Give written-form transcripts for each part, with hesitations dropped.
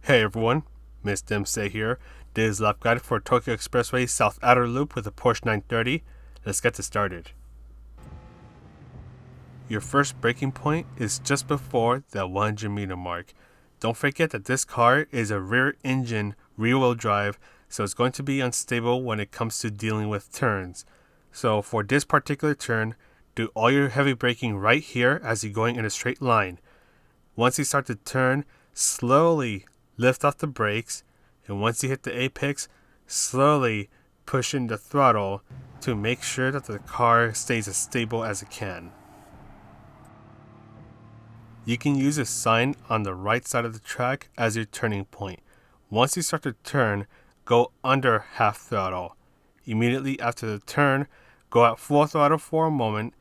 Hey everyone, Miss Dempsey here. This is lap guide for Tokyo Expressway South Outer Loop with a Porsche 930. Let's get this started. Your first braking point is just before the 100 meter mark. Don't forget that this car is a rear engine, rear wheel drive, so it's going to be unstable when it comes to dealing with turns. So for this particular turn, do all your heavy braking right here as you're going in a straight line. Once you start to turn, slowly lift off the brakes, and once you hit the apex, slowly push in the throttle to make sure that the car stays as stable as it can. You can use a sign on the right side of the track as your turning point. Once you start to turn, go under half throttle. Immediately after the turn, go at full throttle for a moment,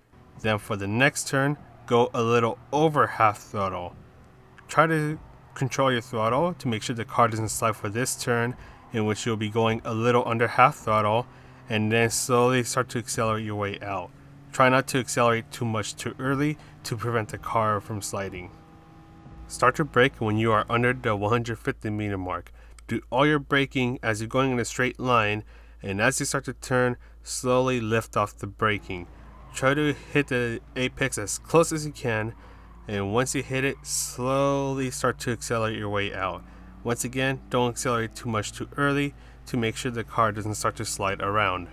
then for the next turn, go a little over half throttle. Try to control your throttle to make sure the car doesn't slide for this turn, in which you'll be going a little under half throttle, and then slowly start to accelerate your way out. Try not to accelerate too much too early to prevent the car from sliding. Start to brake when you are under the 150 meter mark. Do all your braking as you're going in a straight line, and as you start to turn, slowly lift off the braking. Try to hit the apex as close as you can, and once you hit it, slowly start to accelerate your way out. Once again, don't accelerate too much too early to make sure the car doesn't start to slide around.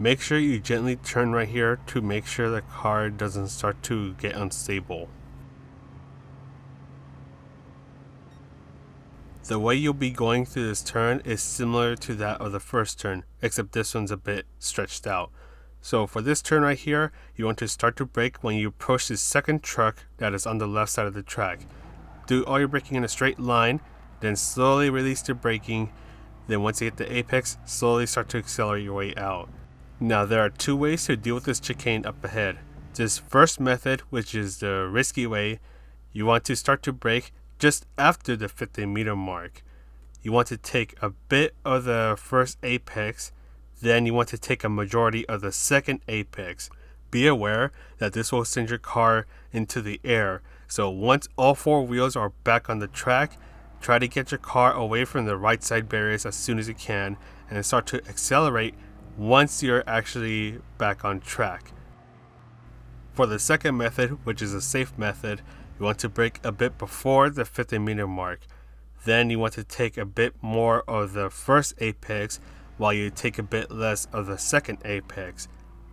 Make sure you gently turn right here to make sure the car doesn't start to get unstable. The way you'll be going through this turn is similar to that of the first turn, except this one's a bit stretched out. So for this turn right here, you want to start to brake when you approach the second truck that is on the left side of the track. Do all your braking in a straight line, then slowly release the braking. Then once you hit the apex, slowly start to accelerate your way out. Now there are two ways to deal with this chicane up ahead. This first method, which is the risky way, you want to start to brake just after the 50 meter mark. You want to take a bit of the first apex, then you want to take a majority of the second apex. Be aware that this will send your car into the air. So once all four wheels are back on the track, try to get your car away from the right side barriers as soon as you can and start to accelerate once you're actually back on track. For the second method, which is a safe method, you want to brake a bit before the 50 meter mark. Then you want to take a bit more of the first apex while you take a bit less of the second apex.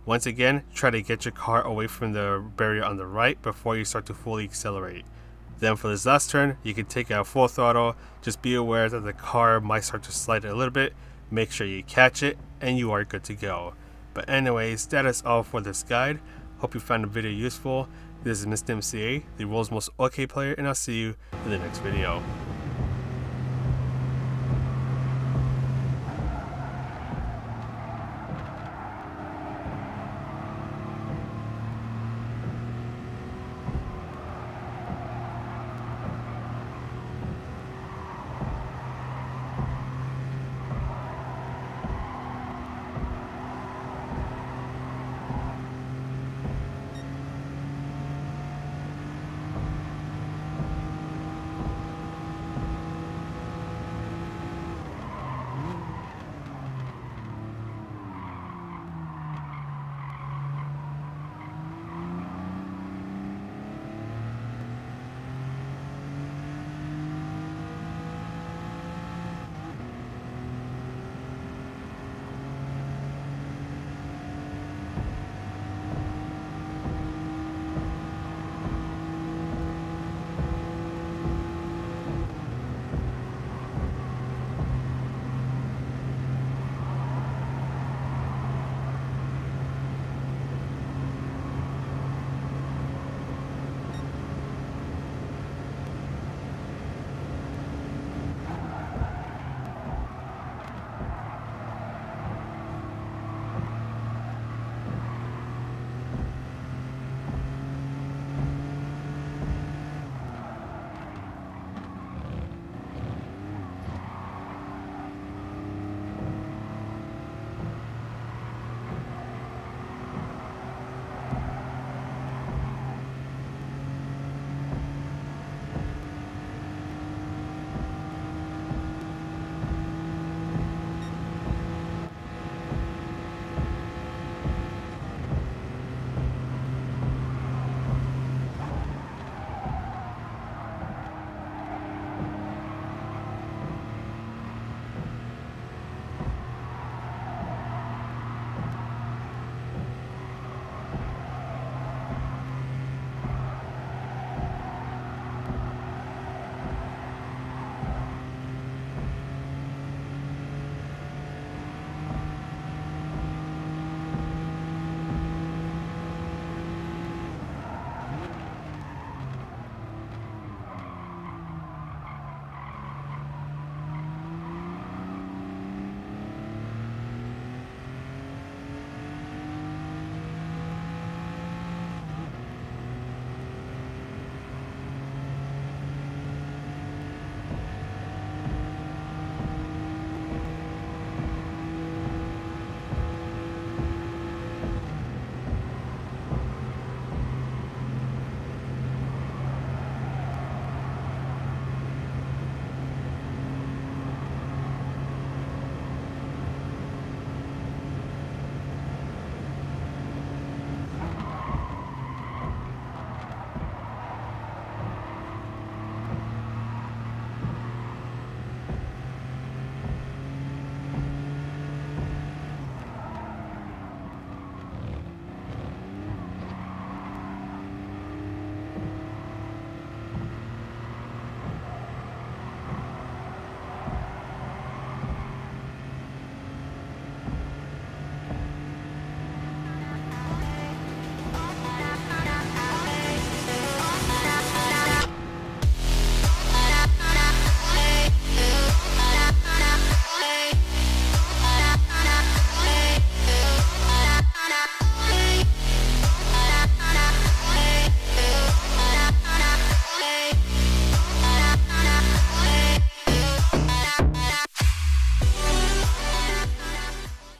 Once again, try to get your car away from the barrier on the right before you start to fully accelerate. Then for this last turn, you can take it at full throttle. Just be aware that the car might start to slide a little bit. Make sure you catch it and you are good to go. But anyways, that is all for this guide. Hope you found the video useful. This is Mr. MCA, the world's most OK player, and I'll see you in the next video.